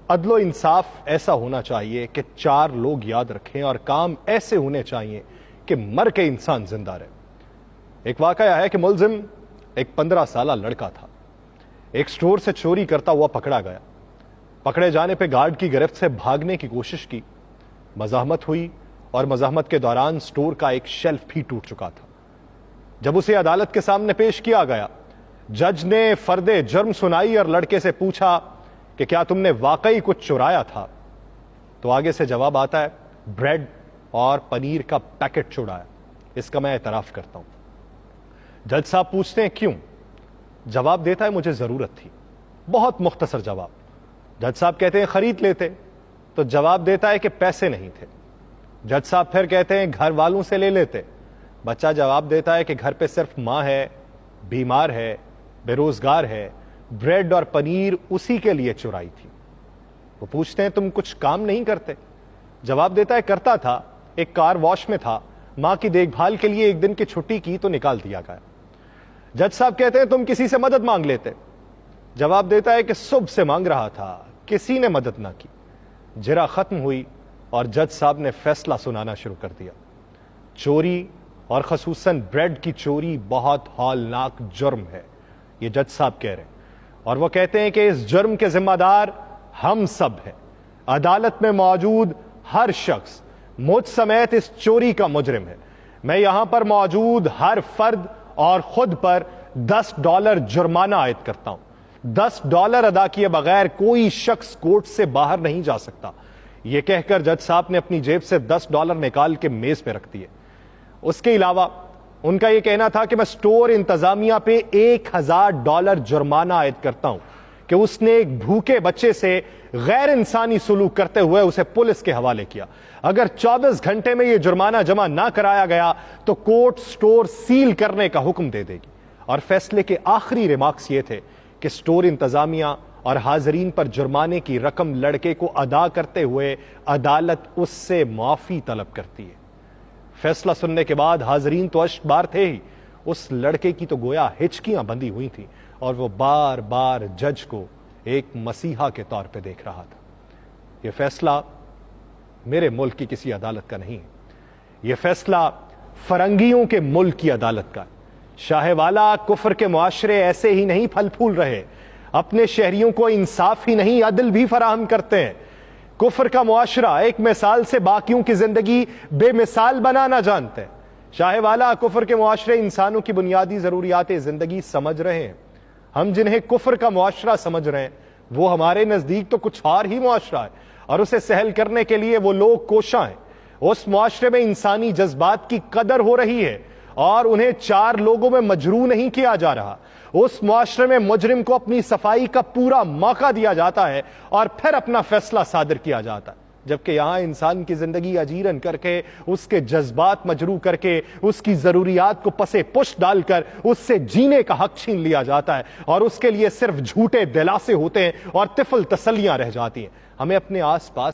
عدل و انصاف ایسا ہونا چاہیے کہ 4 لوگ یاد رکھیں اور کام ایسے ہونے چاہیے کہ مر کے انسان زندہ رہے۔ ایک واقعہ ہے کہ ملزم ایک 15 سالہ لڑکا تھا، ایک سٹور سے چوری کرتا ہوا پکڑا گیا۔ پکڑے جانے پہ گارڈ کی گرفت سے بھاگنے کی کوشش کی، مزاحمت ہوئی اور مزاحمت کے دوران سٹور کا ایک شیلف بھی ٹوٹ چکا تھا۔ جب اسے عدالت کے سامنے پیش کیا گیا، جج نے فرد جرم سنائی اور لڑکے سے پوچھا کہ کیا تم نے واقعی کچھ چرایا تھا؟ تو آگے سے جواب آتا ہے بریڈ اور پنیر کا پیکٹ چرایا، اس کا میں اعتراف کرتا ہوں۔ جج صاحب پوچھتے ہیں کیوں؟ جواب دیتا ہے مجھے ضرورت تھی۔ بہت مختصر جواب۔ جج صاحب کہتے ہیں خرید لیتے، تو جواب دیتا ہے کہ پیسے نہیں تھے۔ جج صاحب پھر کہتے ہیں گھر والوں سے لے لیتے۔ بچہ جواب دیتا ہے کہ گھر پہ صرف ماں ہے، بیمار ہے، بے روزگار ہے، بریڈ اور پنیر اسی کے لیے چرائی تھی۔ وہ پوچھتے ہیں تم کچھ کام نہیں کرتے؟ جواب دیتا ہے کرتا تھا، ایک کار واش میں تھا، ماں کی دیکھ بھال کے لیے ایک دن کی چھٹی کی تو نکال دیا گیا۔ جج صاحب کہتے ہیں تم کسی سے مدد مانگ لیتے؟ جواب دیتا ہے کہ صبح سے مانگ رہا تھا، کسی نے مدد نہ کی۔ جرا ختم ہوئی اور جج صاحب نے فیصلہ سنانا شروع کر دیا۔ چوری اور خصوصاً بریڈ کی چوری بہت ہولناک جرم ہے، یہ جج صاحب کہہ رہے ہیں، اور وہ کہتے ہیں کہ اس جرم کے ذمہ دار ہم سب ہیں۔ عدالت میں موجود ہر شخص مجھ سمیت اس چوری کا مجرم ہے۔ میں یہاں پر موجود ہر فرد اور خود پر $10 جرمانہ عائد کرتا ہوں۔ $10 ادا کیے بغیر کوئی شخص کورٹ سے باہر نہیں جا سکتا۔ یہ کہہ کر جج صاحب نے اپنی جیب سے $10 نکال کے میز پہ رکھ دیے۔ اس کے علاوہ ان کا یہ کہنا تھا کہ میں سٹور انتظامیہ پہ $1000 جرمانہ عائد کرتا ہوں کہ اس نے ایک بھوکے بچے سے غیر انسانی سلوک کرتے ہوئے اسے پولیس کے حوالے کیا۔ اگر 24 گھنٹے میں یہ جرمانہ جمع نہ کرایا گیا تو کورٹ سٹور سیل کرنے کا حکم دے دے گی۔ اور فیصلے کے آخری ریمارکس یہ تھے کہ سٹور انتظامیہ اور حاضرین پر جرمانے کی رقم لڑکے کو ادا کرتے ہوئے عدالت اس سے معافی طلب کرتی ہے۔ فیصلہ سننے کے بعد حاضرین تو اشک بار تھے ہی، اس لڑکے کی تو گویا ہچکیاں بندھی ہوئی تھیں اور وہ بار بار جج کو ایک مسیحا کے طور پہ دیکھ رہا تھا۔ یہ فیصلہ میرے ملک کی کسی عدالت کا نہیں ہے، یہ فیصلہ فرنگیوں کے ملک کی عدالت کا ہے۔ شاہ والا کفر کے معاشرے ایسے ہی نہیں پھل پھول رہے، اپنے شہریوں کو انصاف ہی نہیں عدل بھی فراہم کرتے ہیں۔ کفر کا معاشرہ ایک مثال سے باقیوں کی زندگی بے مثال بنانا جانتے ہیں۔ شاہ والا کفر کے معاشرے انسانوں کی بنیادی ضروریات زندگی سمجھ رہے ہیں۔ ہم جنہیں کفر کا معاشرہ سمجھ رہے ہیں وہ ہمارے نزدیک تو کچھ اور ہی معاشرہ ہے، اور اسے سہل کرنے کے لیے وہ لوگ کوشاں ہیں۔ اس معاشرے میں انسانی جذبات کی قدر ہو رہی ہے اور انہیں 4 لوگوں میں مجروح نہیں کیا جا رہا۔ اس معاشرے میں مجرم کو اپنی صفائی کا پورا موقع دیا جاتا ہے اور پھر اپنا فیصلہ صادر کیا جاتا ہے، جبکہ یہاں انسان کی زندگی اجیرن کر کے، اس کے جذبات مجروح کر کے، اس کی ضروریات کو پسے پشت ڈال کر اس سے جینے کا حق چھین لیا جاتا ہے، اور اس کے لیے صرف جھوٹے دلاسے ہوتے ہیں اور طفل تسلیاں رہ جاتی ہیں۔ ہمیں اپنے آس پاس